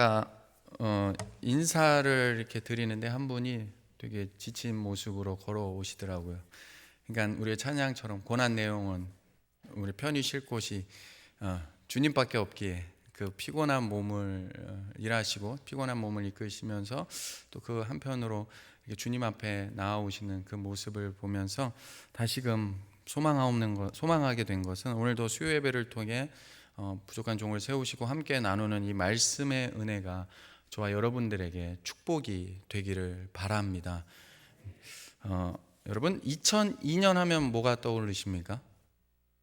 아까 인사를 이렇게 드리는데 한 분이 되게 지친 모습으로 걸어오시더라고요. 그러니까 우리의 찬양처럼 고난 내용은 우리 편히 쉴 곳이 주님밖에 없기에 그 피곤한 몸을 일하시고 피곤한 몸을 이끄시면서 또 그 한편으로 주님 앞에 나아오시는 그 모습을 보면서 다시금 소망하게 된 것은 오늘도 수요 예배를 통해 부족한 종을 세우시고 함께 나누는 이 말씀의 은혜가 저와 여러분들에게 축복이 되기를 바랍니다. 여러분 2002년 하면 뭐가 떠오르십니까?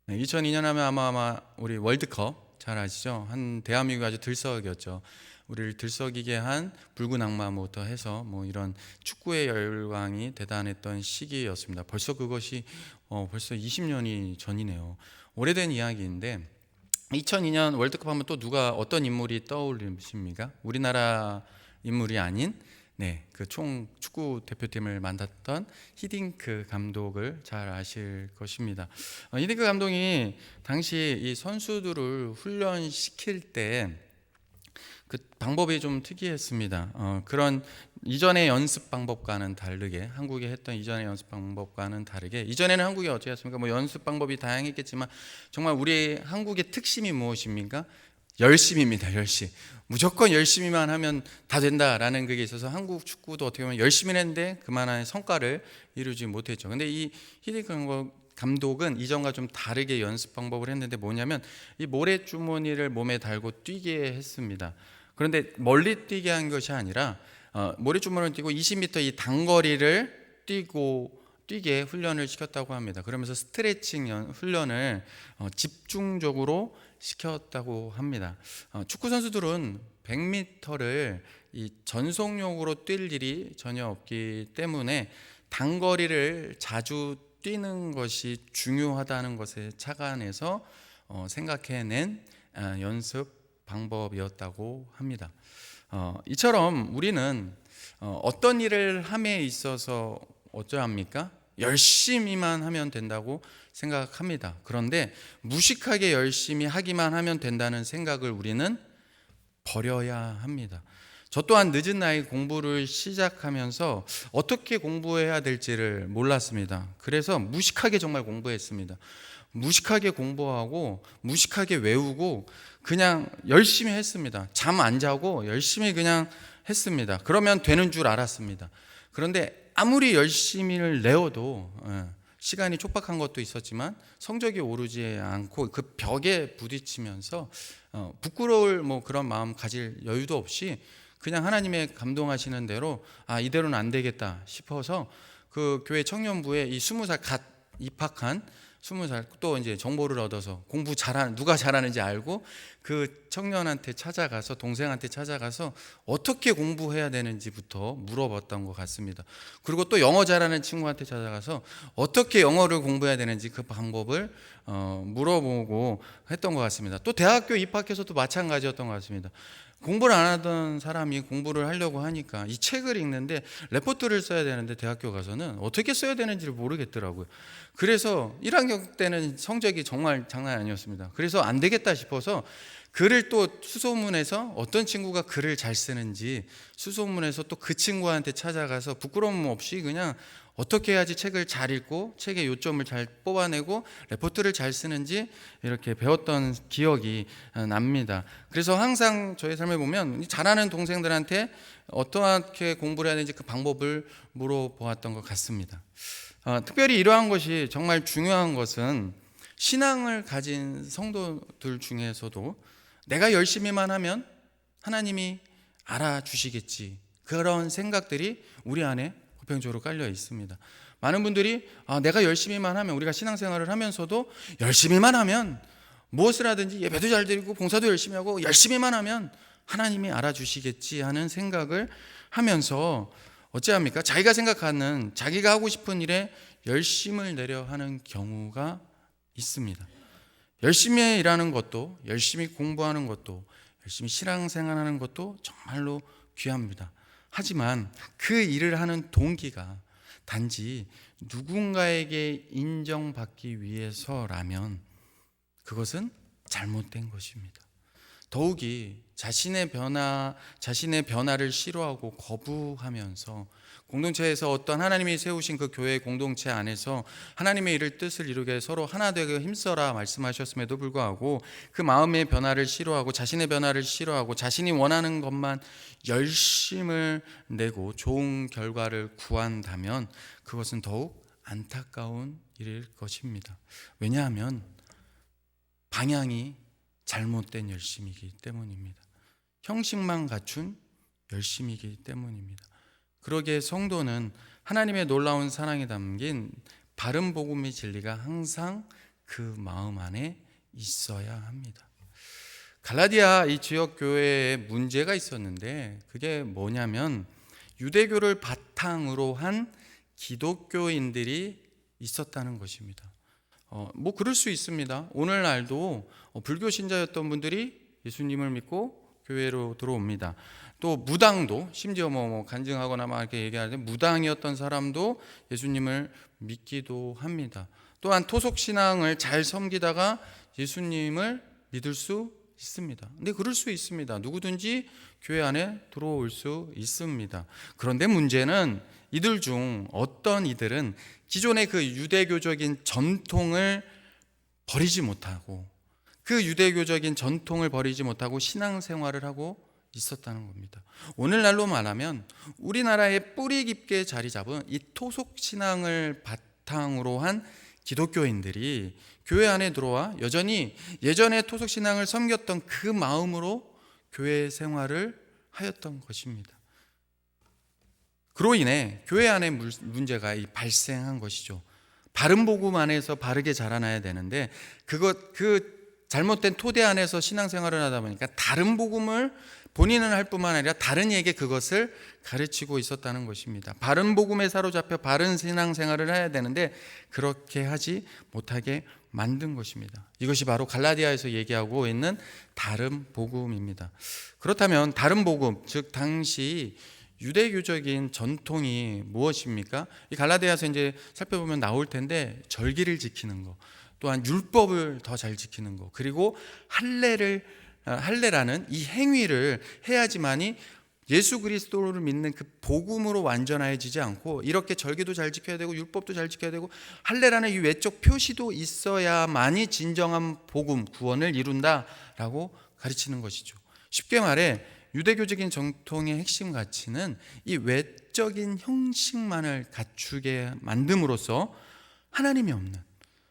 2002년 하면 아마 우리 월드컵 잘 아시죠? 한 대한민국이 아주 들썩였죠. 우리를 들썩이게 한 붉은 악마부터 해서 뭐 이런 축구의 열광이 대단했던 시기였습니다. 벌써 그것이 벌써 20년이 전이네요. 오래된 이야기인데 2002년 월드컵 하면 또 누가 어떤 인물이 떠오르십니까? 우리나라 인물이 아닌 그 총 축구 대표팀을 만났던 히딩크 감독을 잘 아실 것입니다. 히딩크 감독이 당시 이 선수들을 훈련시킬 때 그 방법이 좀 특이했습니다. 그런 이전의 연습 방법과는 다르게 한국이 했던 이전의 연습 방법과는 다르게 이전에는 한국이 어떻게 했습니까? 뭐 연습 방법이 다양했겠지만 정말 우리 한국의 특심이 무엇입니까? 열심입니다. 열심. 무조건 열심히만 하면 다 된다라는 그게 있어서 한국 축구도 어떻게 보면 열심히 했는데 그만한 성과를 이루지 못했죠. 근데 이 히딩크 감독은 이전과 좀 다르게 연습 방법을 했는데 뭐냐면 이 모래주머니를 몸에 달고 뛰게 했습니다. 그런데 멀리 뛰게 한 것이 아니라 모래주머니를 뛰고 20m 이 단거리를 뛰게 훈련을 시켰다고 합니다. 그러면서 스트레칭 훈련을 집중적으로 시켰다고 합니다. 축구 선수들은 100m를 이 전속력으로 뛸 일이 전혀 없기 때문에 단거리를 자주 뛰는 것이 중요하다는 것에 착안해서 생각해낸 연습 방법이었다고 합니다. 이처럼 우리는 어떤 일을 함에 있어서 어쩌합니까? 열심히만 하면 된다고 생각합니다. 그런데 무식하게 열심히 하기만 하면 된다는 생각을 우리는 버려야 합니다. 저 또한 늦은 나이 공부를 시작하면서 어떻게 공부해야 될지를 몰랐습니다. 그래서 무식하게 정말 공부했습니다. 무식하게 공부하고 무식하게 외우고 그냥 열심히 했습니다. 잠 안 자고 열심히 그냥 했습니다. 그러면 되는 줄 알았습니다. 그런데 아무리 열심히를 내어도 시간이 촉박한 것도 있었지만 성적이 오르지 않고 그 벽에 부딪히면서 부끄러울 그런 마음 가질 여유도 없이 그냥 하나님의 감동하시는 대로 이대로는 안 되겠다 싶어서 그 교회 청년부에 이 20살 갓 입학한 20살 또 이제 정보를 얻어서 누가 잘하는지 알고 그 청년한테 찾아가서 동생한테 찾아가서 어떻게 공부해야 되는지부터 물어봤던 것 같습니다. 그리고 또 영어 잘하는 친구한테 찾아가서 어떻게 영어를 공부해야 되는지 그 방법을 물어보고 했던 것 같습니다. 또 대학교 입학해서도 마찬가지였던 것 같습니다. 공부를 안 하던 사람이 공부를 하려고 하니까 이 책을 읽는데 레포트를 써야 되는데 대학교 가서는 어떻게 써야 되는지를 모르겠더라고요. 그래서 1학년 때는 성적이 정말 장난 아니었습니다. 그래서 안 되겠다 싶어서 글을 또 수소문해서 어떤 친구가 글을 잘 쓰는지 수소문해서 또 그 친구한테 찾아가서 부끄러움 없이 그냥 어떻게 해야지 책을 잘 읽고 책의 요점을 잘 뽑아내고 레포트를 잘 쓰는지 이렇게 배웠던 기억이 납니다. 그래서 항상 저의 삶을 보면 잘하는 동생들한테 어떻게 공부를 해야 되는지 그 방법을 물어보았던 것 같습니다. 특별히 이러한 것이 정말 중요한 것은 신앙을 가진 성도들 중에서도 내가 열심히만 하면 하나님이 알아주시겠지, 그런 생각들이 우리 안에 보편적으로 깔려 있습니다. 많은 분들이 내가 열심히만 하면, 우리가 신앙생활을 하면서도 열심히만 하면 무엇을 하든지 예배도 잘 드리고 봉사도 열심히 하고 열심히만 하면 하나님이 알아주시겠지 하는 생각을 하면서 어찌합니까? 자기가 생각하는, 자기가 하고 싶은 일에 열심을 내려 하는 경우가 있습니다. 열심히 일하는 것도, 열심히 공부하는 것도, 열심히 신앙생활하는 것도 정말로 귀합니다. 하지만 그 일을 하는 동기가 단지 누군가에게 인정받기 위해서라면 그것은 잘못된 것입니다. 더욱이 자신의 변화를 싫어하고 거부하면서 공동체에서 어떤 하나님이 세우신 그 교회 공동체 안에서 하나님의 뜻을 이루게 서로 하나 되게 힘써라 말씀하셨음에도 불구하고 그 마음의 변화를 싫어하고 자신의 변화를 싫어하고 자신이 원하는 것만 열심을 내고 좋은 결과를 구한다면 그것은 더욱 안타까운 일일 것입니다. 왜냐하면 방향이 잘못된 열심이기 때문입니다. 형식만 갖춘 열심이기 때문입니다. 그러기에 성도는 하나님의 놀라운 사랑이 담긴 바른 복음의 진리가 항상 그 마음 안에 있어야 합니다. 갈라디아 이 지역 교회에 문제가 있었는데 그게 뭐냐면 유대교를 바탕으로 한 기독교인들이 있었다는 것입니다. 뭐 그럴 수 있습니다. 오늘날도 불교 신자였던 분들이 예수님을 믿고 교회로 들어옵니다. 또 무당도 심지어 뭐 간증하거나 막 이렇게 얘기하는데 무당이었던 사람도 예수님을 믿기도 합니다. 또한 토속 신앙을 잘 섬기다가 예수님을 믿을 수 있습니다. 근데 그럴 수 있습니다. 누구든지 교회 안에 들어올 수 있습니다. 그런데 문제는 이들 중 어떤 이들은 기존의 그 유대교적인 전통을 버리지 못하고 그 유대교적인 전통을 버리지 못하고 신앙생활을 하고 있었다는 겁니다. 오늘날로 말하면 우리나라에 뿌리 깊게 자리 잡은 이 토속 신앙을 바탕으로 한 기독교인들이 교회 안에 들어와 여전히 예전에 토속 신앙을 섬겼던 그 마음으로 교회 생활을 하였던 것입니다. 그로 인해 교회 안에 문제가 발생한 것이죠. 바른 복음 안에서 바르게 자라나야 되는데 그 잘못된 토대 안에서 신앙생활을 하다 보니까 다른 복음을 본인은 할 뿐만 아니라 다른 이에게 그것을 가르치고 있었다는 것입니다. 바른 복음에 사로잡혀 바른 신앙생활을 해야 되는데 그렇게 하지 못하게 만든 것입니다. 이것이 바로 갈라디아에서 얘기하고 있는 다른 복음입니다. 그렇다면 다른 복음, 즉 당시 유대교적인 전통이 무엇입니까? 이 갈라디아서 이제 살펴보면 나올 텐데 절기를 지키는 거, 또한 율법을 더 잘 지키는 거, 그리고 할례라는 이 행위를 해야지만이 예수 그리스도를 믿는 그 복음으로 완전해지지 않고 이렇게 절기도 잘 지켜야 되고 율법도 잘 지켜야 되고 할례라는 이 외적 표시도 있어야만이 진정한 복음, 구원을 이룬다라고 가르치는 것이죠. 쉽게 말해 유대교적인 정통의 핵심 가치는 이 외적인 형식만을 갖추게 만듦으로써 하나님이 없는,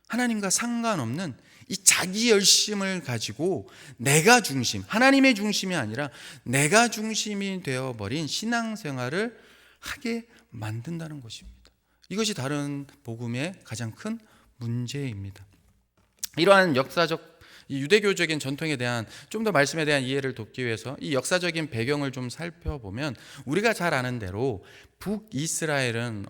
하나님과 상관없는 이 자기 열심을 가지고 내가 중심, 하나님의 중심이 아니라 내가 중심이 되어버린 신앙생활을 하게 만든다는 것입니다. 이것이 다른 복음의 가장 큰 문제입니다. 이러한 역사적 이 유대교적인 전통에 대한 좀 더 말씀에 대한 이해를 돕기 위해서 이 역사적인 배경을 좀 살펴보면 우리가 잘 아는 대로 북이스라엘은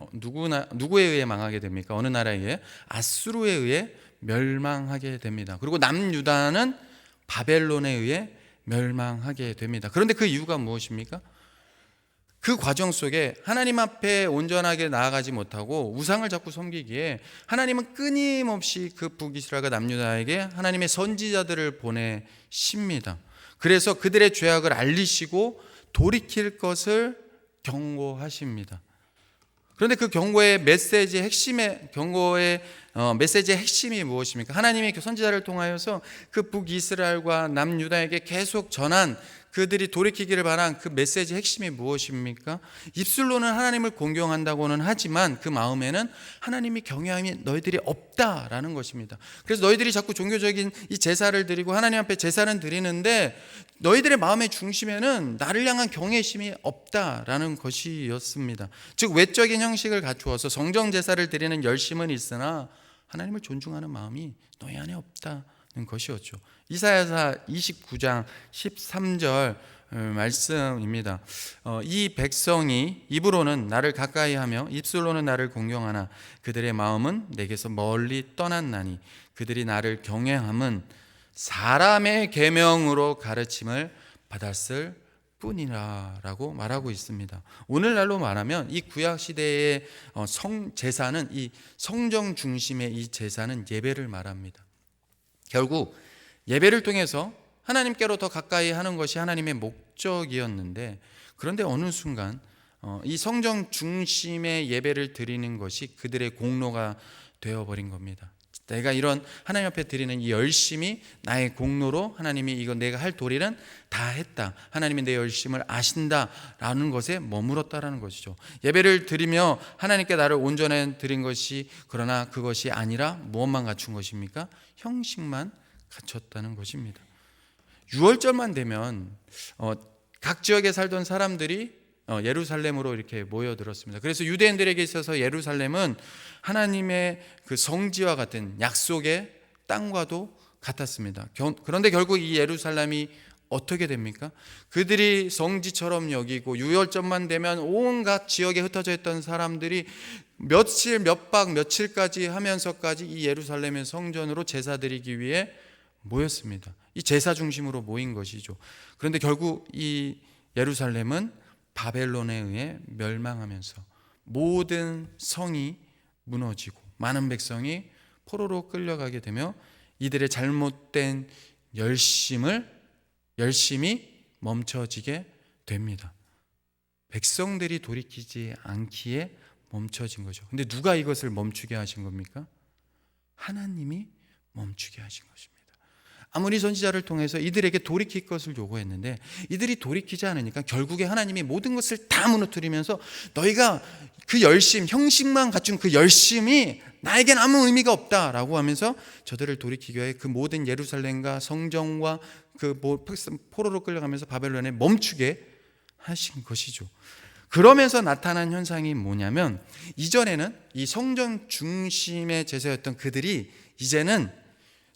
누구에 의해 망하게 됩니까? 어느 나라에 의해? 아수르에 의해 멸망하게 됩니다. 그리고 남유다는 바벨론에 의해 멸망하게 됩니다. 그런데 그 이유가 무엇입니까? 그 과정 속에 하나님 앞에 온전하게 나아가지 못하고 우상을 자꾸 섬기기에 하나님은 끊임없이 그 북이스라엘과 남유다에게 하나님의 선지자들을 보내십니다. 그래서 그들의 죄악을 알리시고 돌이킬 것을 경고하십니다. 그런데 그 경고의 메시지의 핵심이 무엇입니까? 하나님의 선지자를 통하여서 그 북이스라엘과 남유다에게 계속 전한 그들이 돌이키기를 바란 그 메시지의 핵심이 무엇입니까? 입술로는 하나님을 공경한다고는 하지만 그 마음에는 하나님이 경외함이 너희들이 없다라는 것입니다. 그래서 너희들이 자꾸 종교적인 이 제사를 드리고 하나님 앞에 제사는 드리는데 너희들의 마음의 중심에는 나를 향한 경외심이 없다라는 것이었습니다. 즉 외적인 형식을 갖추어서 성정 제사를 드리는 열심은 있으나 하나님을 존중하는 마음이 너희 안에 없다는 것이었죠. 이사야서 29장 13절 말씀입니다. 이 백성이 입으로는 나를 가까이하며 입술로는 나를 공경하나 그들의 마음은 내게서 멀리 떠났나니 그들이 나를 경외함은 사람의 계명으로 가르침을 받았을 뿐이라라고 말하고 있습니다. 오늘날로 말하면 이 구약 시대의 제사는 이 성정 중심의 이 제사는 예배를 말합니다. 결국 예배를 통해서 하나님께로 더 가까이 하는 것이 하나님의 목적이었는데, 그런데 어느 순간 이 성정 중심의 예배를 드리는 것이 그들의 공로가 되어버린 겁니다. 내가 이런 하나님 앞에 드리는 이 열심이 나의 공로로 하나님이 이거 내가 할 도리는 다 했다, 하나님이 내 열심을 아신다라는 것에 머물렀다라는 것이죠. 예배를 드리며 하나님께 나를 온전히 드린 것이, 그러나 그것이 아니라 무엇만 갖춘 것입니까? 형식만 갖췄다는 것입니다. 6월절만 되면 각 지역에 살던 사람들이 예루살렘으로 이렇게 모여들었습니다. 그래서 유대인들에게 있어서 예루살렘은 하나님의 그 성지와 같은 약속의 땅과도 같았습니다. 그런데 결국 이 예루살렘이 어떻게 됩니까? 그들이 성지처럼 여기고 유월절만 되면 온갖 지역에 흩어져 있던 사람들이 며칠, 몇 박, 며칠까지 하면서까지 이 예루살렘의 성전으로 제사 드리기 위해 모였습니다. 이 제사 중심으로 모인 것이죠. 그런데 결국 이 예루살렘은 바벨론에 의해 멸망하면서 모든 성이 무너지고 많은 백성이 포로로 끌려가게 되며 이들의 잘못된 열심이 멈춰지게 됩니다. 백성들이 돌이키지 않기에 멈춰진 거죠. 근데 누가 이것을 멈추게 하신 겁니까? 하나님이 멈추게 하신 것입니다. 아무리 선지자를 통해서 이들에게 돌이킬 것을 요구했는데 이들이 돌이키지 않으니까 결국에 하나님이 모든 것을 다 무너뜨리면서 너희가 그 열심, 형식만 갖춘 그 열심이 나에겐 아무 의미가 없다라고 하면서 저들을 돌이키기 위해 그 모든 예루살렘과 성정과 그 포로로 끌려가면서 바벨론에 멈추게 하신 것이죠. 그러면서 나타난 현상이 뭐냐면, 이전에는 이 성전 중심의 제사였던 그들이 이제는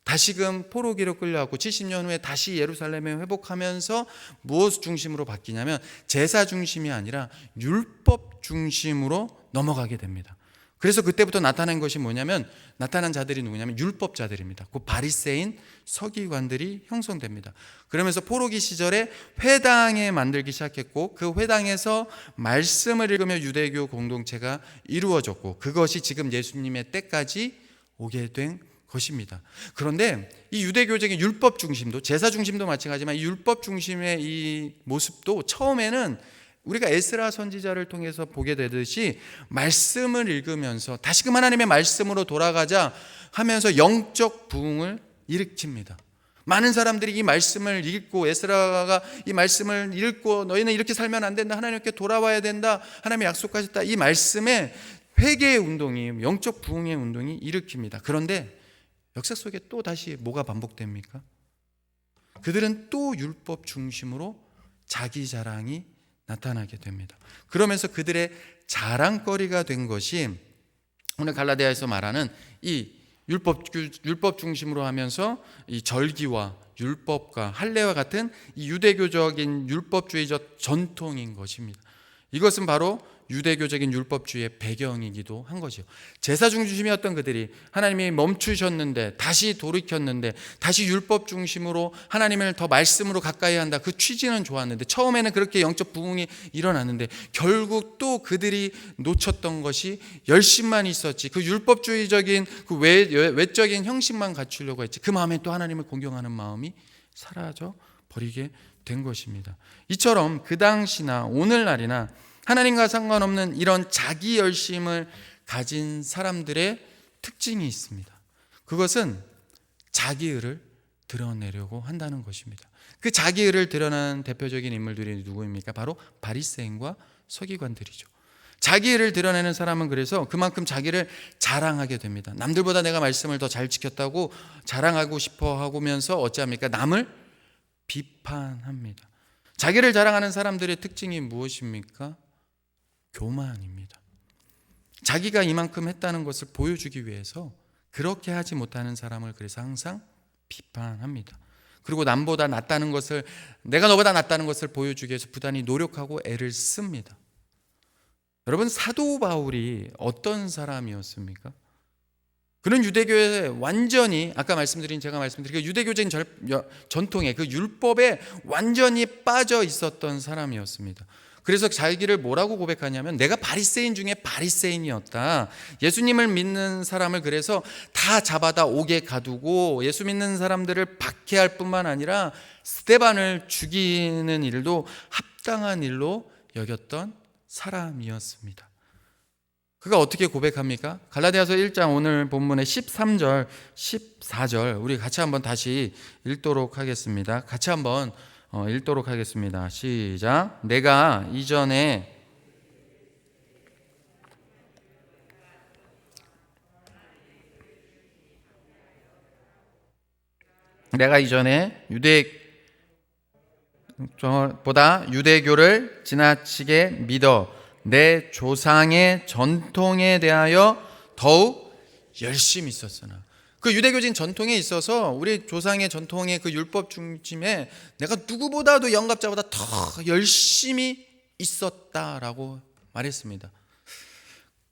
다시금 포로기로 끌려가고 70년 후에 다시 예루살렘에 회복하면서 무엇 중심으로 바뀌냐면 제사 중심이 아니라 율법 중심으로 넘어가게 됩니다. 그래서 그때부터 나타난 것이 뭐냐면, 나타난 자들이 누구냐면 율법자들입니다. 그 바리새인 서기관들이 형성됩니다. 그러면서 포로기 시절에 회당에 만들기 시작했고 그 회당에서 말씀을 읽으며 유대교 공동체가 이루어졌고 그것이 지금 예수님의 때까지 오게 된 것입니다. 그런데 이 유대교적인 율법 중심도, 제사 중심도 마찬가지지만 이 율법 중심의 이 모습도 처음에는 우리가 에스라 선지자를 통해서 보게 되듯이 말씀을 읽으면서 다시금 하나님의 말씀으로 돌아가자 하면서 영적 부흥을 일으킵니다. 많은 사람들이 이 말씀을 읽고, 에스라가 이 말씀을 읽고 너희는 이렇게 살면 안 된다, 하나님께 돌아와야 된다, 하나님이 약속하셨다, 이 말씀에 회개의 운동이, 영적 부흥의 운동이 일으킵니다. 그런데 역사 속에 또 다시 뭐가 반복됩니까? 그들은 또 율법 중심으로 자기 자랑이 나타나게 됩니다. 그러면서 그들의 자랑거리가 된 것이 오늘 갈라디아에서 말하는 이 율법 중심으로 하면서 이 절기와 율법과 할례와 같은 이 유대교적인 율법주의적 전통인 것입니다. 이것은 바로 유대교적인 율법주의의 배경이기도 한 거죠. 제사 중심이었던 그들이 하나님이 멈추셨는데 다시 돌이켰는데 다시 율법 중심으로 하나님을 더 말씀으로 가까이 한다, 그 취지는 좋았는데 처음에는 그렇게 영적 부흥이 일어났는데 결국 또 그들이 놓쳤던 것이 열심만 있었지, 그 율법주의적인 그 외적인 형식만 갖추려고 했지, 그 마음에 또 하나님을 공경하는 마음이 사라져 버리게 된 것입니다. 이처럼 그 당시나 오늘날이나 하나님과 상관없는 이런 자기 열심을 가진 사람들의 특징이 있습니다. 그것은 자기의를 드러내려고 한다는 것입니다. 그 자기의를 드러내는 대표적인 인물들이 누구입니까? 바로 바리새인과 서기관들이죠. 자기의를 드러내는 사람은 그래서 그만큼 자기를 자랑하게 됩니다. 남들보다 내가 말씀을 더 잘 지켰다고 자랑하고 싶어 하면서 어찌합니까? 남을 비판합니다. 자기를 자랑하는 사람들의 특징이 무엇입니까? 교만입니다. 자기가 이만큼 했다는 것을 보여주기 위해서 그렇게 하지 못하는 사람을 그래서 항상 비판합니다. 그리고 남보다 낫다는 것을, 내가 너보다 낫다는 것을 보여주기 위해서 부단히 노력하고 애를 씁니다. 여러분, 사도 바울이 어떤 사람이었습니까? 그런 유대교의 완전히 제가 말씀드린 그 유대교적인 전통에, 그 율법에 완전히 빠져 있었던 사람이었습니다. 그래서 자기를 뭐라고 고백하냐면 내가 바리새인 중에 바리새인이었다. 예수님을 믿는 사람을 그래서 다 잡아다 옥에 가두고 예수 믿는 사람들을 박해할 뿐만 아니라 스데반을 죽이는 일도 합당한 일로 여겼던 사람이었습니다. 그가 어떻게 고백합니까? 갈라디아서 1장 오늘 본문의 13절, 14절 우리 같이 한번 다시 읽도록 하겠습니다. 같이 한번 읽도록 하겠습니다. 시작. 내가 이전에 유대교를 지나치게 믿어 내 조상의 전통에 대하여 더욱 열심히 있었으나, 그 유대교적인 전통에 있어서 우리 조상의 전통의 그 율법 중심에 내가 누구보다도 영갑자보다 더 열심히 있었다라고 말했습니다.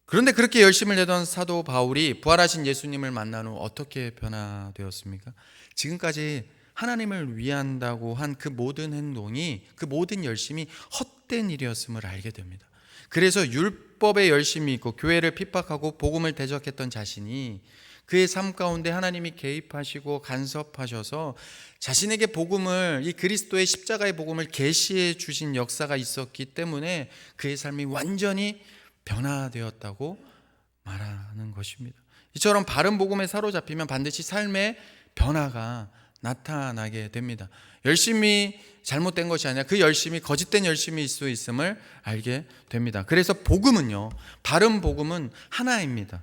그런데 그렇게 열심을 내던 사도 바울이 부활하신 예수님을 만난 후 어떻게 변화되었습니까? 지금까지 하나님을 위한다고 한 그 모든 행동이, 그 모든 열심이 헛된 일이었음을 알게 됩니다. 그래서 율법에 열심히 있고 교회를 핍박하고 복음을 대적했던 자신이 그의 삶 가운데 하나님이 개입하시고 간섭하셔서 자신에게 복음을, 이 그리스도의 십자가의 복음을 계시해 주신 역사가 있었기 때문에 그의 삶이 완전히 변화되었다고 말하는 것입니다. 이처럼 바른 복음에 사로잡히면 반드시 삶의 변화가 나타나게 됩니다. 열심히 잘못된 것이 아니라 그 열심이 거짓된 열심일 수 있음을 알게 됩니다. 그래서 복음은요, 바른 복음은 하나입니다.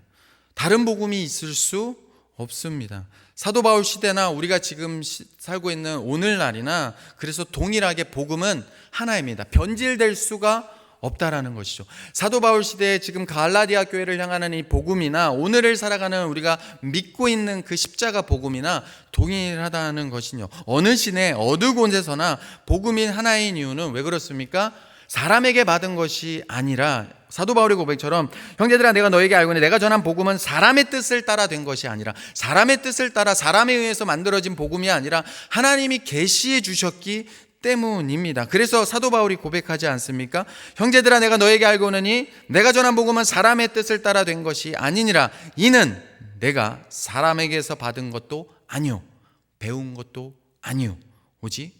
다른 복음이 있을 수 없습니다. 사도 바울 시대나 우리가 지금 살고 있는 오늘날이나 그래서 동일하게 복음은 하나입니다. 변질될 수가 없다라는 것이죠. 사도 바울 시대에 지금 갈라디아 교회를 향하는 이 복음이나 오늘을 살아가는 우리가 믿고 있는 그 십자가 복음이나 동일하다는 것이요. 어느 시대 어느 곳에서나 복음인 하나인 이유는 왜 그렇습니까? 사람에게 받은 것이 아니라 사도 바울의 고백처럼 형제들아 내가 너에게 알고 있는데 내가 전한 복음은 사람의 뜻을 따라 된 것이 아니라 사람의 뜻을 따라 사람에 의해서 만들어진 복음이 아니라 하나님이 계시해 주셨기 때문입니다. 그래서 사도 바울이 고백하지 않습니까? 형제들아 내가 너에게 알고 오느니 내가 전한 복음은 사람의 뜻을 따라 된 것이 아니니라. 이는 내가 사람에게서 받은 것도 아니요 배운 것도 아니요 오직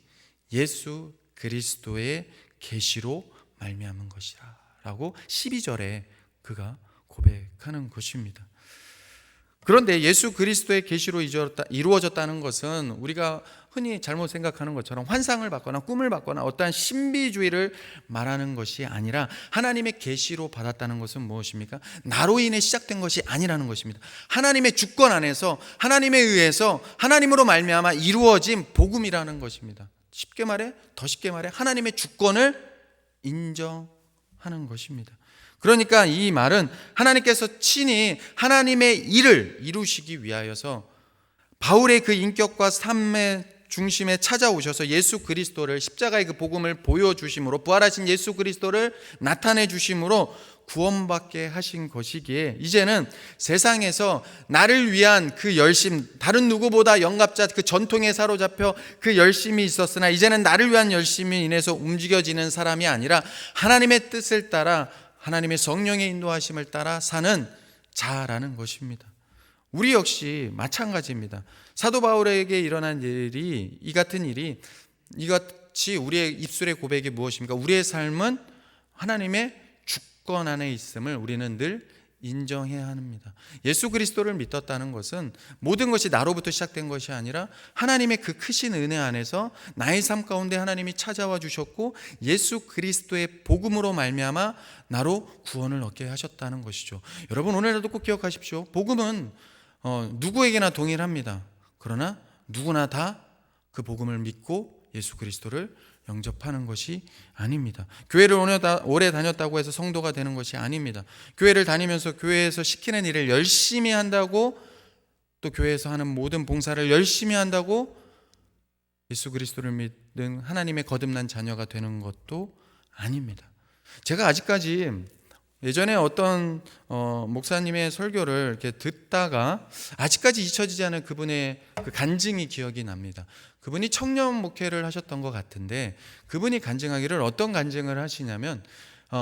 예수 그리스도의 계시로 말미암은 것이라 라고 12절에 그가 고백하는 것입니다. 그런데 예수 그리스도의 계시로 이루어졌다는 것은 우리가 흔히 잘못 생각하는 것처럼 환상을 받거나 꿈을 받거나 어떠한 신비주의를 말하는 것이 아니라 하나님의 계시로 받았다는 것은 무엇입니까? 나로 인해 시작된 것이 아니라는 것입니다. 하나님의 주권 안에서 하나님에 의해서 하나님으로 말미암아 이루어진 복음이라는 것입니다. 더 쉽게 말해 하나님의 주권을 인정하는 것입니다. 그러니까 이 말은 하나님께서 친히 하나님의 일을 이루시기 위하여서 바울의 그 인격과 삶의 중심에 찾아오셔서 예수 그리스도를 십자가의 그 복음을 보여주심으로 부활하신 예수 그리스도를 나타내 주심으로 구원받게 하신 것이기에 이제는 세상에서 나를 위한 그 열심, 다른 누구보다 영갑자 그 전통에 사로잡혀 그 열심이 있었으나 이제는 나를 위한 열심이 인해서 움직여지는 사람이 아니라 하나님의 뜻을 따라 하나님의 성령의 인도하심을 따라 사는 자라는 것입니다. 우리 역시 마찬가지입니다. 사도 바울에게 일어난 일이 이같이 우리의 입술의 고백이 무엇입니까? 우리의 삶은 하나님의 주권 안에 있음을 우리는 늘 인정해야 합니다. 예수 그리스도를 믿었다는 것은 모든 것이 나로부터 시작된 것이 아니라 하나님의 그 크신 은혜 안에서 나의 삶 가운데 하나님이 찾아와 주셨고 예수 그리스도의 복음으로 말미암아 나로 구원을 얻게 하셨다는 것이죠. 여러분 오늘날도 꼭 기억하십시오. 복음은 누구에게나 동일합니다. 그러나 누구나 다 그 복음을 믿고 예수 그리스도를 영접하는 것이 아닙니다. 교회를 오래 다녔다고 해서 성도가 되는 것이 아닙니다. 교회를 다니면서 교회에서 시키는 일을 열심히 한다고 또 교회에서 하는 모든 봉사를 열심히 한다고 예수 그리스도를 믿는 하나님의 거듭난 자녀가 되는 것도 아닙니다. 제가 아직까지 예전에 어떤 목사님의 설교를 이렇게 듣다가 아직까지 잊혀지지 않은 그분의 그 간증이 기억이 납니다. 그분이 청년 목회를 하셨던 것 같은데, 그분이 간증하기를 어떤 간증을 하시냐면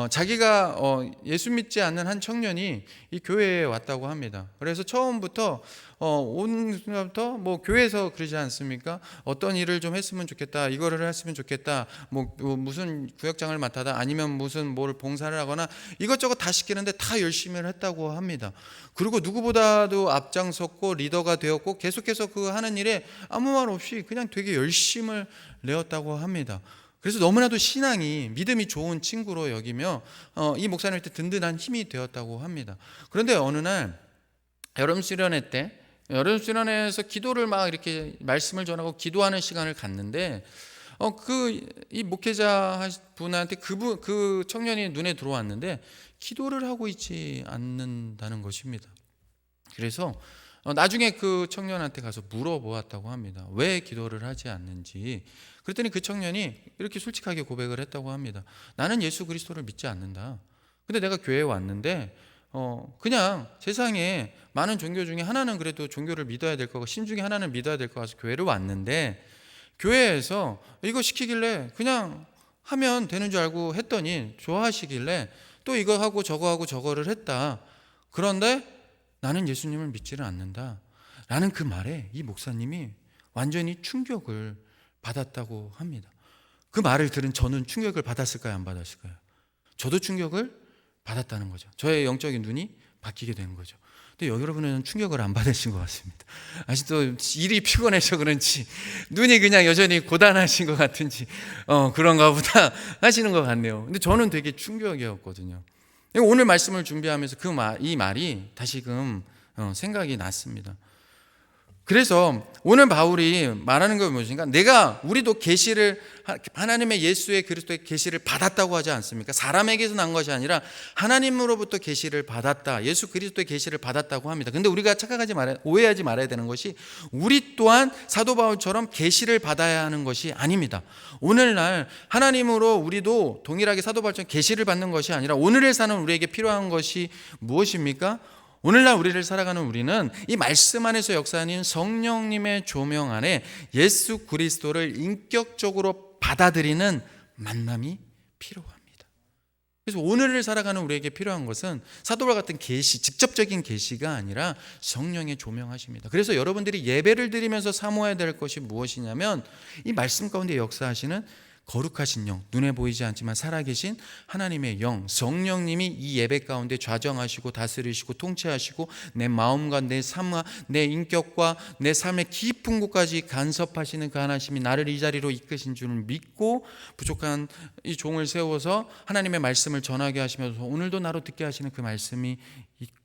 자기가 예수 믿지 않는 한 청년이 이 교회에 왔다고 합니다. 그래서 처음부터 온 순간부터 뭐 교회에서 그러지 않습니까? 어떤 일을 좀 했으면 좋겠다, 이거를 했으면 좋겠다, 뭐 무슨 구역장을 맡아다, 아니면 무슨 뭘 봉사를 하거나 이것저것 다 시키는데 다 열심히 했다고 합니다. 그리고 누구보다도 앞장섰고 리더가 되었고 계속해서 그 하는 일에 아무 말 없이 그냥 되게 열심을 내었다고 합니다. 그래서 너무나도 신앙이, 믿음이 좋은 친구로 여기며 이 목사님한테 든든한 힘이 되었다고 합니다. 그런데 어느 날 여름 수련회 때, 여름 수련회에서 기도를 막 이렇게 말씀을 전하고 기도하는 시간을 갖는데 이 목회자 분한테 그 청년이 눈에 들어왔는데 기도를 하고 있지 않는다는 것입니다. 그래서 나중에 그 청년한테 가서 물어보았다고 합니다. 왜 기도를 하지 않는지. 그랬더니 그 청년이 이렇게 솔직하게 고백을 했다고 합니다. 나는 예수 그리스도를 믿지 않는다. 근데 내가 교회에 왔는데 그냥 세상에 많은 종교 중에 하나는 그래도 종교를 믿어야 될 거고 신 중에 하나는 믿어야 될 거 같아서 교회를 왔는데, 교회에서 이거 시키길래 그냥 하면 되는 줄 알고 했더니 좋아하시길래 또 이거 하고 저거 하고 저거를 했다. 그런데 나는 예수님을 믿지를 않는다 라는 그 말에 이 목사님이 완전히 충격을 받았다고 합니다. 그 말을 들은 저는 충격을 받았을까요, 안 받았을까요? 저도 충격을 받았다는 거죠. 저의 영적인 눈이 바뀌게 된 거죠. 근데 여러분은 충격을 안 받으신 것 같습니다. 아직도 일이 피곤해서 그런지 눈이 그냥 여전히 고단하신 것 같은지 그런가 보다 하시는 것 같네요. 근데 저는 되게 충격이었거든요. 오늘 말씀을 준비하면서 이 말이 다시금 생각이 났습니다. 그래서 오늘 바울이 말하는 건 무엇인가? 우리도 계시를, 하나님의 예수의 그리스도의 계시를 받았다고 하지 않습니까? 사람에게서 난 것이 아니라 하나님으로부터 계시를 받았다, 예수 그리스도의 계시를 받았다고 합니다. 근데 우리가 오해하지 말아야 되는 것이, 우리 또한 사도 바울처럼 계시를 받아야 하는 것이 아닙니다. 오늘날 하나님으로 우리도 동일하게 사도 바울처럼 계시를 받는 것이 아니라, 오늘을 사는 우리에게 필요한 것이 무엇입니까? 오늘날 우리를 살아가는 우리는 이 말씀 안에서 역사하는 성령님의 조명 안에 예수 그리스도를 인격적으로 받아들이는 만남이 필요합니다. 그래서 오늘을 살아가는 우리에게 필요한 것은 사도바 같은 계시, 직접적인 계시가 아니라 성령의 조명하십니다. 그래서 여러분들이 예배를 드리면서 사모해야 될 것이 무엇이냐면, 이 말씀 가운데 역사하시는 거룩하신 영, 눈에 보이지 않지만 살아계신 하나님의 영, 성령님이 이 예배 가운데 좌정하시고 다스리시고 통치하시고 내 마음과 내 삶과 내 인격과 내 삶의 깊은 곳까지 간섭하시는 그 하나님이 나를 이 자리로 이끄신 줄을 믿고 부족한 이 종을 세워서 하나님의 말씀을 전하게 하시면서 오늘도 나로 듣게 하시는 그 말씀이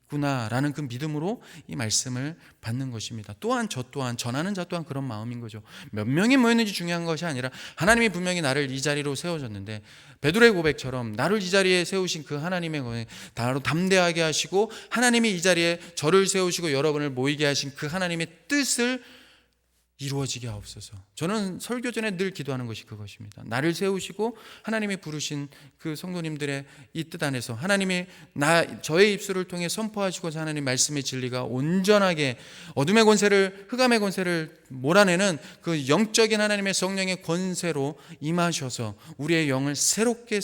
구나라는 그 믿음으로 이 말씀을 받는 것입니다. 또한 저 또한, 전하는 자 또한 그런 마음인 거죠. 몇 명이 모였는지 중요한 것이 아니라 하나님이 분명히 나를 이 자리로 세워줬는데, 베드로의 고백처럼 나를 이 자리에 세우신 그 하나님의 거에 나로 담대하게 하시고, 하나님이 이 자리에 저를 세우시고 여러분을 모이게 하신 그 하나님의 뜻을 이루어지게 하옵소서. 저는 설교 전에 늘 기도하는 것이 그것입니다. 나를 세우시고 하나님이 부르신 그 성도님들의 이 뜻 안에서 하나님이 저의 입술을 통해 선포하시고자 하나님 말씀의 진리가 온전하게 어둠의 권세를, 흑암의 권세를 몰아내는 그 영적인 하나님의 성령의 권세로 임하셔서 우리의 영을 새롭게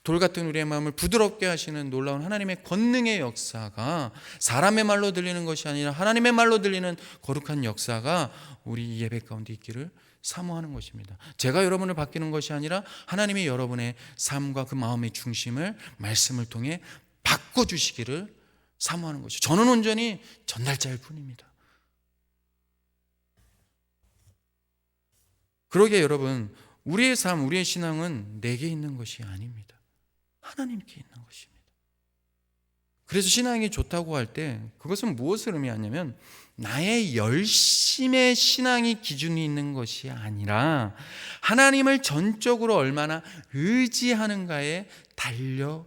돌 같은 우리의 마음을 부드럽게 하시는 놀라운 하나님의 권능의 역사가 사람의 말로 들리는 것이 아니라 하나님의 말로 들리는 거룩한 역사가 우리 예배 가운데 있기를 사모하는 것입니다. 제가 여러분을 바뀌는 것이 아니라 하나님이 여러분의 삶과 그 마음의 중심을 말씀을 통해 바꿔주시기를 사모하는 것이죠. 저는 온전히 전달자일 뿐입니다. 그러기에 여러분, 우리의 삶, 우리의 신앙은 내게 있는 것이 아닙니다. 하나님께 있는 것입니다. 그래서 신앙이 좋다고 할 때 그것은 무엇을 의미하냐면, 나의 열심의 신앙이 기준이 있는 것이 아니라 하나님을 전적으로 얼마나 의지하는가에 달려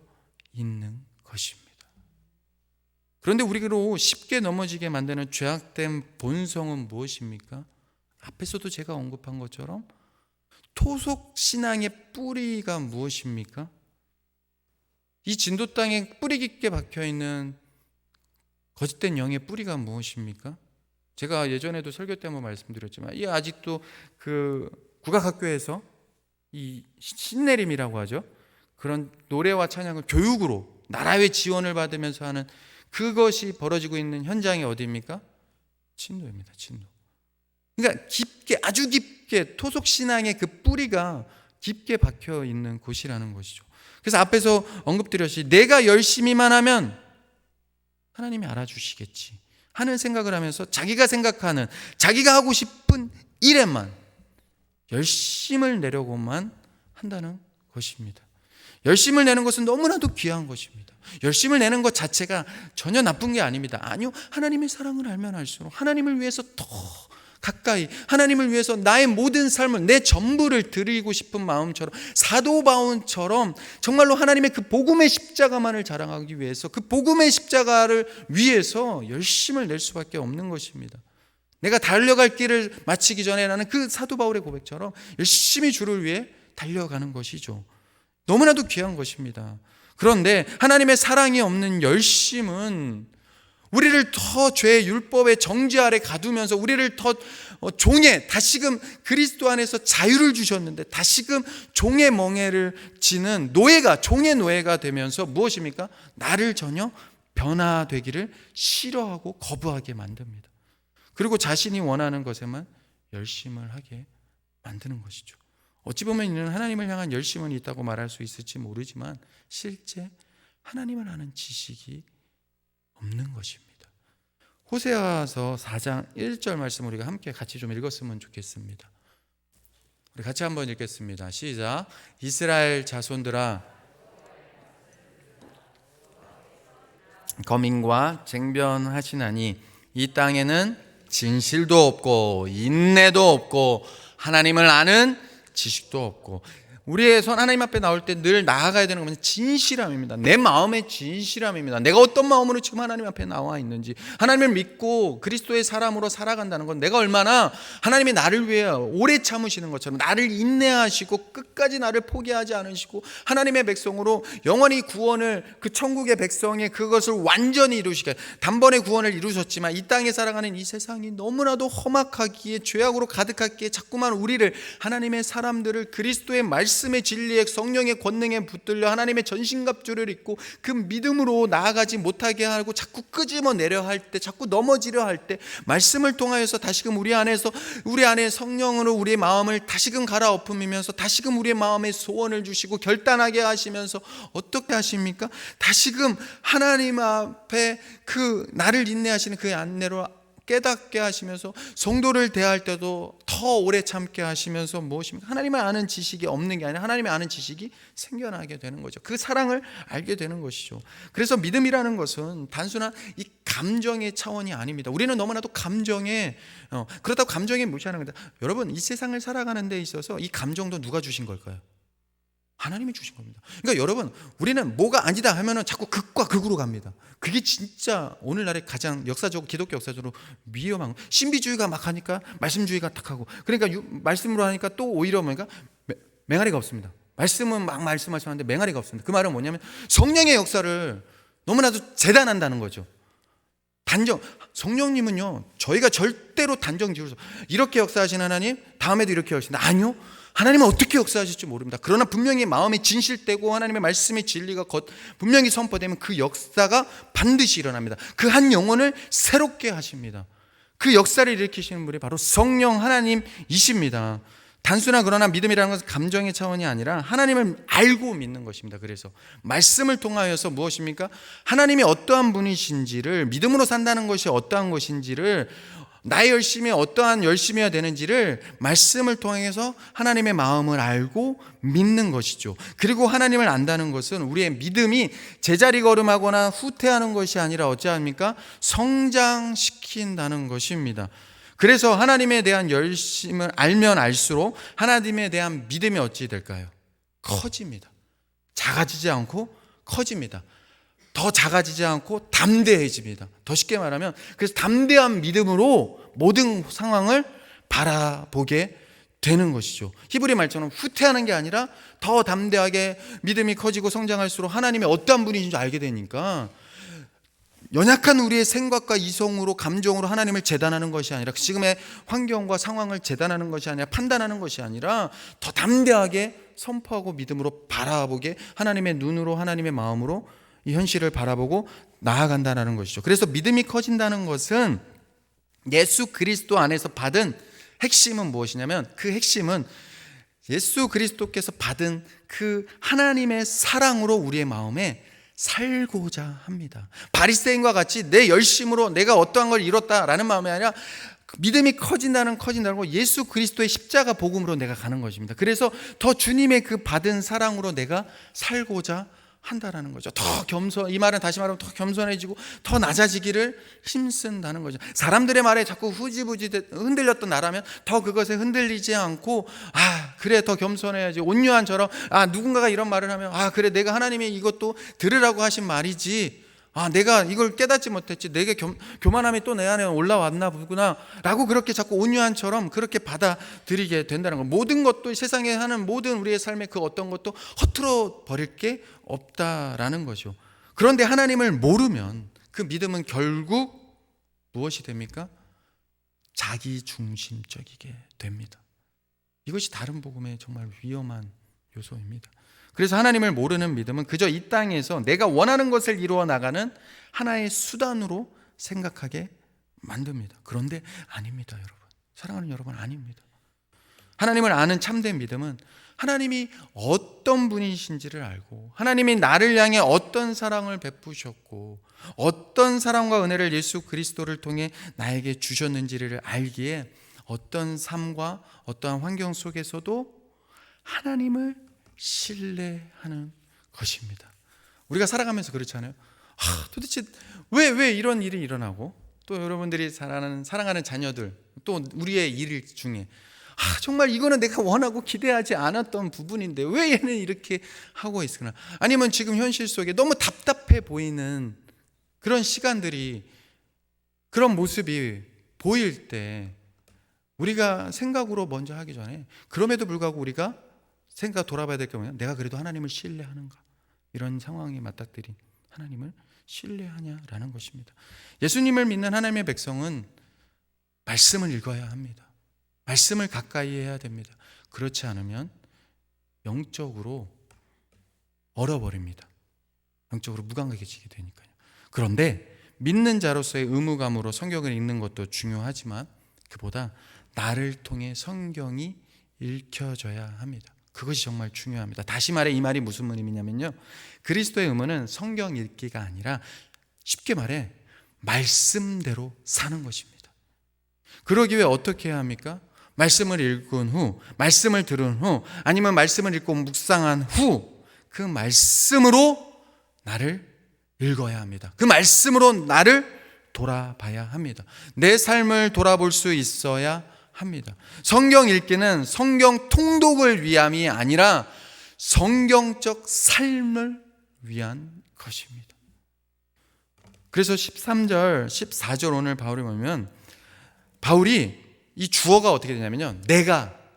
있는 것입니다. 그런데 우리로 쉽게 넘어지게 만드는 죄악된 본성은 무엇입니까? 앞에서도 제가 언급한 것처럼 토속 신앙의 뿌리가 무엇입니까? 이 진도 땅에 뿌리 깊게 박혀 있는 거짓된 영의 뿌리가 무엇입니까? 제가 예전에도 설교 때 한번 말씀드렸지만 이 아직도 그 국악학교에서 이 신내림이라고 하죠. 그런 노래와 찬양을 교육으로 나라의 지원을 받으면서 하는 그것이 벌어지고 있는 현장이 어디입니까? 진도입니다. 진도. 그러니까 깊게, 아주 깊게 토속 신앙의 그 뿌리가 깊게 박혀 있는 곳이라는 것이죠. 그래서 앞에서 언급드렸듯이 내가 열심히만 하면 하나님이 알아주시겠지 하는 생각을 하면서 자기가 생각하는, 자기가 하고 싶은 일에만 열심을 내려고만 한다는 것입니다. 열심을 내는 것은 너무나도 귀한 것입니다. 열심을 내는 것 자체가 전혀 나쁜 게 아닙니다. 아니요, 하나님의 사랑을 알면 알수록 하나님을 위해서 더 가까이, 하나님을 위해서 나의 모든 삶을, 내 전부를 드리고 싶은 마음처럼, 사도 바울처럼 정말로 하나님의 그 복음의 십자가만을 자랑하기 위해서, 그 복음의 십자가를 위해서 열심을 낼 수밖에 없는 것입니다. 내가 달려갈 길을 마치기 전에 나는 그 사도 바울의 고백처럼 열심히 주를 위해 달려가는 것이죠. 너무나도 귀한 것입니다. 그런데 하나님의 사랑이 없는 열심은 우리를 더 죄의 율법의 정죄 아래 가두면서 우리를 더 종의, 다시금 그리스도 안에서 자유를 주셨는데 다시금 종의 멍에를 지는 노예가, 종의 노예가 되면서 무엇입니까? 나를 전혀 변화되기를 싫어하고 거부하게 만듭니다. 그리고 자신이 원하는 것에만 열심을 하게 만드는 것이죠. 어찌 보면 이는 하나님을 향한 열심은 있다고 말할 수 있을지 모르지만 실제 하나님을 아는 지식이 없는 것입니다. 호세아서 4장 1절 말씀 우리가 함께 같이 좀 읽었으면 좋겠습니다. 우리 같이 한번 읽겠습니다. 시작. 이스라엘 자손들아, 거민과 쟁변하시나니 이 땅에는 진실도 없고 인내도 없고 하나님을 아는 지식도 없고. 우리의 손 하나님 앞에 나올 때 늘 나아가야 되는 것은 진실함입니다. 내 마음의 진실함입니다. 내가 어떤 마음으로 지금 하나님 앞에 나와 있는지, 하나님을 믿고 그리스도의 사람으로 살아간다는 건 내가 얼마나 하나님이 나를 위해 오래 참으시는 것처럼 나를 인내하시고 끝까지 나를 포기하지 않으시고 하나님의 백성으로 영원히 구원을, 그 천국의 백성의 그것을 완전히 이루시게, 단번에 구원을 이루셨지만 이 땅에 살아가는 이 세상이 너무나도 험악하기에, 죄악으로 가득하기에 자꾸만 우리를, 하나님의 사람들을 그리스도의 말씀의 진리에, 성령의 권능에 붙들려 하나님의 전신갑주를 입고 그 믿음으로 나아가지 못하게 하고 자꾸 끄집어내려 할 때, 자꾸 넘어지려 할 때 말씀을 통하여서 다시금 우리 안에 성령으로 우리의 마음을 다시금 갈아엎으면서 다시금 우리의 마음에 소원을 주시고 결단하게 하시면서 어떻게 하십니까? 다시금 하나님 앞에 그 나를 인내하시는 그 안내로 깨닫게 하시면서 성도를 대할 때도 더 오래 참게 하시면서 무엇입니까? 하나님을 아는 지식이 없는 게 아니라 하나님을 아는 지식이 생겨나게 되는 거죠. 그 사랑을 알게 되는 것이죠. 그래서 믿음이라는 것은 단순한 이 감정의 차원이 아닙니다. 우리는 너무나도 감정에 그렇다고 감정에 무시하는 겁니다. 여러분, 이 세상을 살아가는 데 있어서 이 감정도 누가 주신 걸까요? 하나님이 주신 겁니다. 그러니까 여러분, 우리는 뭐가 아니다 하면은 자꾸 극과 극으로 갑니다. 그게 진짜 오늘날의 가장 역사적으로, 기독교 역사적으로 위험한 거. 신비주의가 막 하니까 말씀주의가 탁 하고, 그러니까 말씀으로 하니까 또 오히려 뭔가 맹아리가 없습니다. 말씀은 막 말씀하시는데 맹아리가 없습니다. 그 말은 뭐냐면 성령의 역사를 너무나도 재단한다는 거죠. 단정, 성령님은요, 저희가 절대로 단정 지어서 이렇게 역사하신 하나님 다음에도 이렇게 하신다, 아니요. 하나님은 어떻게 역사하실지 모릅니다. 그러나 분명히 마음이 진실되고 하나님의 말씀의 진리가 분명히 선포되면 그 역사가 반드시 일어납니다. 그 한 영혼을 새롭게 하십니다. 그 역사를 일으키시는 분이 바로 성령 하나님이십니다. 단순한 그러나 믿음이라는 것은 감정의 차원이 아니라 하나님을 알고 믿는 것입니다. 그래서 말씀을 통하여서 무엇입니까? 하나님이 어떠한 분이신지를, 믿음으로 산다는 것이 어떠한 것인지를, 나의 열심이 어떠한 열심이어야 되는지를 말씀을 통해서 하나님의 마음을 알고 믿는 것이죠. 그리고 하나님을 안다는 것은 우리의 믿음이 제자리 걸음하거나 후퇴하는 것이 아니라 어찌합니까? 성장시킨다는 것입니다. 그래서 하나님에 대한 열심을 알면 알수록 하나님에 대한 믿음이 어찌 될까요? 커집니다. 작아지지 않고 커집니다. 더 작아지지 않고 담대해집니다. 더 쉽게 말하면, 그래서 담대한 믿음으로 모든 상황을 바라보게 되는 것이죠. 히브리 말처럼 후퇴하는 게 아니라 더 담대하게 믿음이 커지고 성장할수록 하나님의 어떠한 분이신지 알게 되니까 연약한 우리의 생각과 이성으로 감정으로 하나님을 재단하는 것이 아니라 지금의 환경과 상황을 재단하는 것이 아니라 판단하는 것이 아니라 더 담대하게 선포하고 믿음으로 바라보게 하나님의 눈으로 하나님의 마음으로 이 현실을 바라보고 나아간다는 것이죠. 그래서 믿음이 커진다는 것은 예수 그리스도 안에서 받은 핵심은 무엇이냐면 그 핵심은 예수 그리스도께서 받은 그 하나님의 사랑으로 우리의 마음에 살고자 합니다. 바리새인과 같이 내 열심으로 내가 어떠한 걸 이뤘다라는 마음이 아니라 믿음이 커진다는 거 예수 그리스도의 십자가 복음으로 내가 가는 것입니다. 그래서 더 주님의 그 받은 사랑으로 내가 살고자 한다라는 거죠. 이 말은 다시 말하면 더 겸손해지고 더 낮아지기를 힘쓴다는 거죠. 사람들의 말에 자꾸 후지부지 흔들렸던 나라면 더 그것에 흔들리지 않고 그래 더 겸손해야지. 온유한처럼 누군가가 이런 말을 하면 그래 내가 하나님이 이것도 들으라고 하신 말이지. 내가 이걸 깨닫지 못했지. 내게 교만함이 또 내 안에 올라왔나 보구나 라고 그렇게 자꾸 온유한처럼 그렇게 받아들이게 된다는 거. 모든 것도 세상에 하는 모든 우리의 삶의 그 어떤 것도 허투루 버릴 게 없다라는 거죠. 그런데 하나님을 모르면 그 믿음은 결국 무엇이 됩니까? 자기 중심적이게 됩니다. 이것이 다른 복음의 정말 위험한 요소입니다. 그래서 하나님을 모르는 믿음은 그저 이 땅에서 내가 원하는 것을 이루어 나가는 하나의 수단으로 생각하게 만듭니다. 그런데 아닙니다, 여러분. 사랑하는 여러분, 아닙니다. 하나님을 아는 참된 믿음은 하나님이 어떤 분이신지를 알고 하나님이 나를 향해 어떤 사랑을 베푸셨고 어떤 사랑과 은혜를 예수 그리스도를 통해 나에게 주셨는지를 알기에 어떤 삶과 어떠한 환경 속에서도 하나님을 신뢰하는 것입니다. 우리가 살아가면서 그렇잖아요. 도대체 왜 이런 일이 일어나고 또 여러분들이 사랑하는 자녀들 또 우리의 일 중에 정말 이거는 내가 원하고 기대하지 않았던 부분인데 왜 얘는 이렇게 하고 있으나, 아니면 지금 현실 속에 너무 답답해 보이는 그런 시간들이 그런 모습이 보일 때 우리가 생각으로 먼저 하기 전에 그럼에도 불구하고 우리가 생각 돌아봐야 될 게 뭐냐? 내가 그래도 하나님을 신뢰하는가? 이런 상황에 맞닥뜨린 하나님을 신뢰하냐라는 것입니다. 예수님을 믿는 하나님의 백성은 말씀을 읽어야 합니다. 말씀을 가까이 해야 됩니다. 그렇지 않으면 영적으로 얼어버립니다. 영적으로 무감각해지게 되니까요. 그런데 믿는 자로서의 의무감으로 성경을 읽는 것도 중요하지만 그보다 나를 통해 성경이 읽혀져야 합니다. 그것이 정말 중요합니다. 다시 말해 이 말이 무슨 의미냐면요, 그리스도의 의무는 성경 읽기가 아니라 쉽게 말해 말씀대로 사는 것입니다. 그러기 위해 어떻게 해야 합니까? 말씀을 읽은 후, 말씀을 들은 후, 아니면 말씀을 읽고 묵상한 후 그 말씀으로 나를 읽어야 합니다. 그 말씀으로 나를 돌아봐야 합니다. 내 삶을 돌아볼 수 있어야 합니다. 성경 읽기는 성경 통독을 위함이 아니라 성경적 삶을 위한 것입니다. 그래서 13절, 14절 오늘 바울이 보면 바울이 이 주어가 어떻게 되냐면요,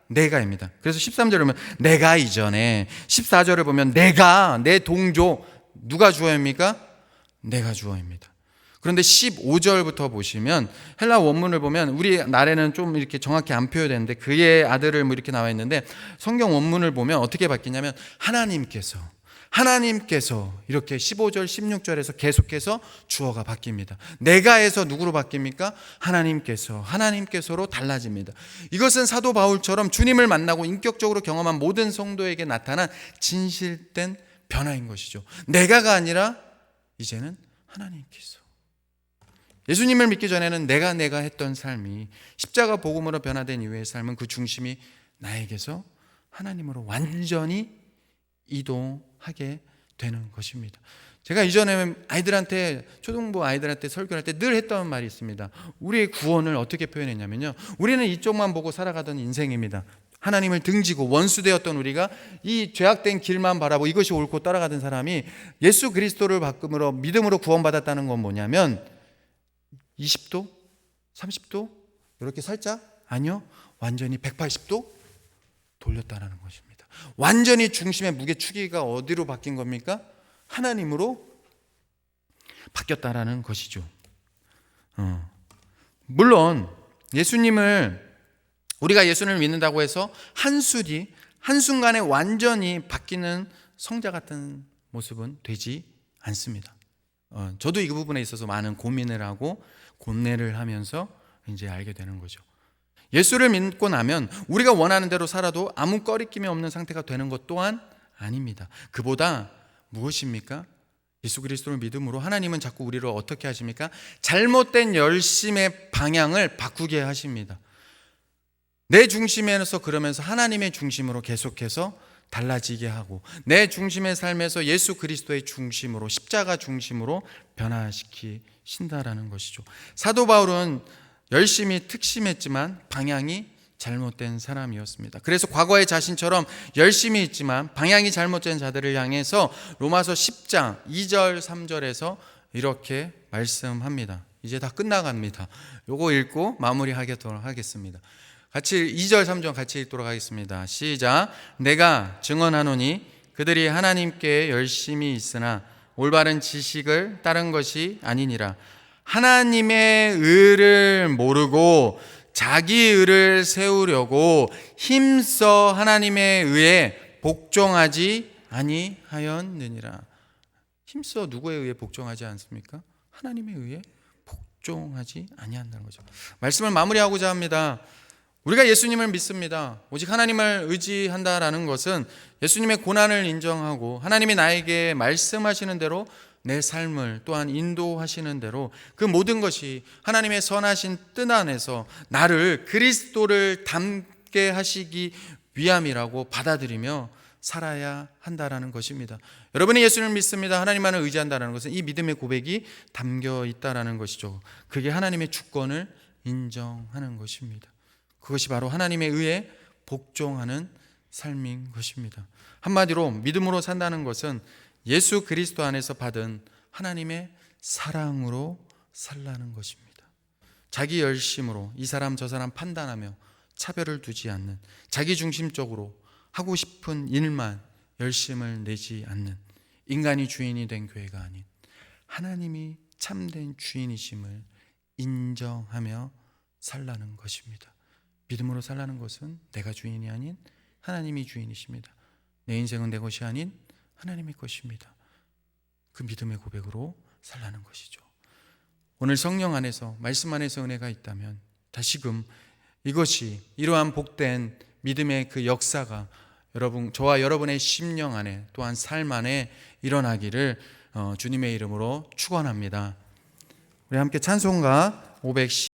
내가입니다. 그래서 13절을 보면 내가 이전에, 14절을 보면 내가, 내 동조, 누가 주어입니까? 내가 주어입니다. 그런데 15절부터 보시면 헬라 원문을 보면 우리 날에는 좀 이렇게 정확히 안 표현되는데 그의 아들을 뭐 이렇게 나와 있는데 성경 원문을 보면 어떻게 바뀌냐면 하나님께서 이렇게 15절 16절에서 계속해서 주어가 바뀝니다. 내가에서 누구로 바뀝니까? 하나님께서로 달라집니다. 이것은 사도 바울처럼 주님을 만나고 인격적으로 경험한 모든 성도에게 나타난 진실된 변화인 것이죠. 내가가 아니라 이제는 하나님께서. 예수님을 믿기 전에는 내가 했던 삶이 십자가 복음으로 변화된 이후의 삶은 그 중심이 나에게서 하나님으로 완전히 이동하게 되는 것입니다. 제가 이전에 초등부 아이들한테 설교할 때 늘 했던 말이 있습니다. 우리의 구원을 어떻게 표현했냐면요, 우리는 이쪽만 보고 살아가던 인생입니다. 하나님을 등지고 원수되었던 우리가 이 죄악된 길만 바라보고 이것이 옳고 따라가던 사람이 예수 그리스도를 바꿈으로 믿음으로 구원받았다는 건 뭐냐면 20도? 30도? 이렇게 살짝? 아니요, 완전히 180도 돌렸다라는 것입니다. 완전히 중심의 무게추기가 어디로 바뀐 겁니까? 하나님으로 바뀌었다라는 것이죠. 물론 우리가 예수님을 믿는다고 해서 한순간에 완전히 바뀌는 성자 같은 모습은 되지 않습니다. 저도 이 부분에 있어서 많은 고민을 하고 고뇌를 하면서 이제 알게 되는 거죠. 예수를 믿고 나면 우리가 원하는 대로 살아도 아무 꺼리낌이 없는 상태가 되는 것 또한 아닙니다. 그보다 무엇입니까? 예수 그리스도를 믿음으로 하나님은 자꾸 우리를 어떻게 하십니까? 잘못된 열심의 방향을 바꾸게 하십니다. 내 중심에서 그러면서 하나님의 중심으로 계속해서 달라지게 하고 내 중심의 삶에서 예수 그리스도의 중심으로 십자가 중심으로 변화시키신다라는 것이죠. 사도 바울은 열심히 특심했지만 방향이 잘못된 사람이었습니다. 그래서 과거의 자신처럼 열심히 있지만 방향이 잘못된 자들을 향해서 로마서 10장 2절 3절에서 이렇게 말씀합니다. 이제 다 끝나갑니다. 요거 읽고 마무리하도록 하겠습니다. 같이 2절 3절 같이 읽도록 하겠습니다. 시작. 내가 증언하노니 그들이 하나님께 열심히 있으나 올바른 지식을 따른 것이 아니니라. 하나님의 의를 모르고 자기 의를 세우려고 힘써 하나님의 의에 복종하지 아니하였느니라. 힘써 누구의 의에 복종하지 않습니까? 하나님의 의에 복종하지 아니한다는 거죠. 말씀을 마무리하고자 합니다. 우리가 예수님을 믿습니다. 오직 하나님을 의지한다라는 것은 예수님의 고난을 인정하고 하나님이 나에게 말씀하시는 대로 내 삶을 또한 인도하시는 대로 그 모든 것이 하나님의 선하신 뜻 안에서 나를 그리스도를 닮게 하시기 위함이라고 받아들이며 살아야 한다라는 것입니다. 여러분이 예수님을 믿습니다. 하나님만을 의지한다는 것은 이 믿음의 고백이 담겨 있다라는 것이죠. 그게 하나님의 주권을 인정하는 것입니다. 그것이 바로 하나님의 의에 복종하는 삶인 것입니다. 한마디로 믿음으로 산다는 것은 예수 그리스도 안에서 받은 하나님의 사랑으로 살라는 것입니다. 자기 열심으로 이 사람 저 사람 판단하며 차별을 두지 않는, 자기 중심적으로 하고 싶은 일만 열심을 내지 않는, 인간이 주인이 된 교회가 아닌 하나님이 참된 주인이심을 인정하며 살라는 것입니다. 믿음으로 살라는 것은 내가 주인이 아닌 하나님이 주인이십니다. 내 인생은 내 것이 아닌 하나님의 것입니다. 그 믿음의 고백으로 살라는 것이죠. 오늘 성령 안에서 말씀 안에서 은혜가 있다면 다시금 이것이 이러한 복된 믿음의 그 역사가 저와 여러분의 심령 안에 또한 삶 안에 일어나기를 주님의 이름으로 축원합니다. 우리 함께 찬송가 510